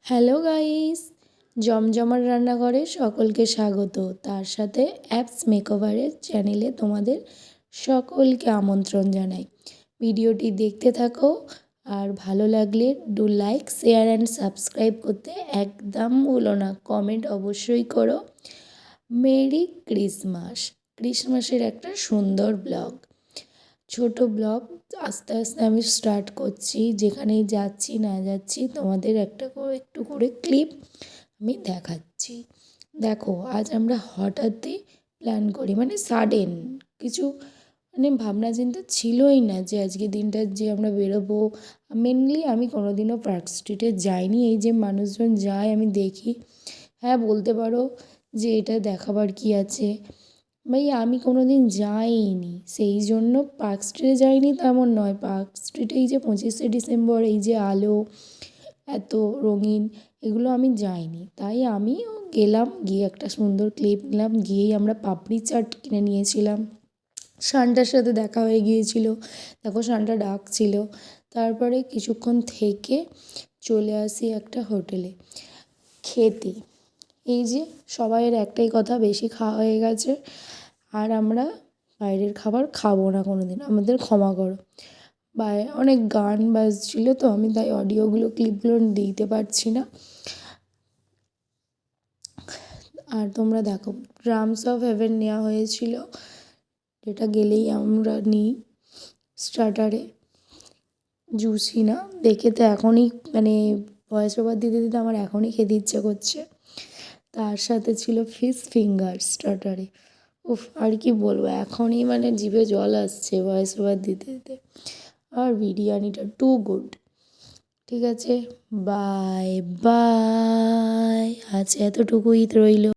Hello guys, জমজমার রান্নাঘরে সকলকে স্বাগত। তার সাথে অ্যাপস মেকওভারের চ্যানেলে তোমাদের সকলকে আমন্ত্রণ জানাই। ভিডিওটি দেখতে থাকো আর ভালো লাগলে do like, share and subscribe করতে একদম ভুলো না। কমেন্ট অবশ্যই করো। মেরি ক্রিসমাস, ক্রিসমাসের একটা সুন্দর ব্লগ, ছোট ব্লগ আস্তে আস্তে আমি স্টার্ট করছি। যেখানেই যাচ্ছি না যাচ্ছি তোমাদের একটু করে ক্লিপ আমি দেখাচ্ছি। দেখো, আজ আমরা হঠাৎই প্ল্যান করি, মানে সাডেন কিছু, মানে ভাবনা চিন্তা ছিলই না যে আজকে দিনটা যে আমরা বেরোবো। মেনলি আমি কোনোদিনও পার্ক স্ট্রিটে যাইনি। এই যে মানুষজন যায় আমি দেখি, হ্যাঁ বলতে পারো যে এটা দেখাবার কি আছে, ভাই আমি কোনো দিন যাইনি। সেই জন্য পার্ক স্ট্রিটে যাইনি তেমন নয়, পার্ক স্ট্রিটে এই যে 25শে ডিসেম্বর এই যে আলো এত রঙিন, এগুলো আমি যাইনি। তাই আমিও গেলাম, গিয়ে একটা সুন্দর ক্লিপ নিলাম। গিয়েই আমরা পাপড়ি চাট কিনে নিয়েছিলাম। সান্টার সাথে দেখা হয়ে গিয়েছিল, দেখো সান্টা ডাকছিল। তারপরে কিছুক্ষণ থেকে চলে আসি একটা হোটেলে খেতে। এই যে সবাইয়ের একটাই কথা, বেশি খাওয়া হয়ে গেছে আর আমরা বাইরের খাবার খাবো না কোনো দিন, আমাদের ক্ষমা করো। অনেক গান বাজছিল তো আমি তাই অডিওগুলো ক্লিপগুলো দিতে পারছি না। আর তোমরা দেখো, ড্রামস অফ হেভেন নেওয়া হয়েছিল, যেটা গেলেই আমরা নিই স্টার্টারে। জুসি না দেখে তো এখনই মানে ভয়েস ওভার দিতে দিতে আমার এখনই খেতে ইচ্ছে করছে। তার সাথে ছিল ফিশ ফিঙ্গার স্টার্টারে। উফ, আর কি বলবো, এখনই মানে জিভে জল আসছে ভয়েস ওভার দিতে দিতে। আর বিরিয়ানিটা টু গুড। ঠিক আছে, বাই বাই, আজ এতটুকুই রইল।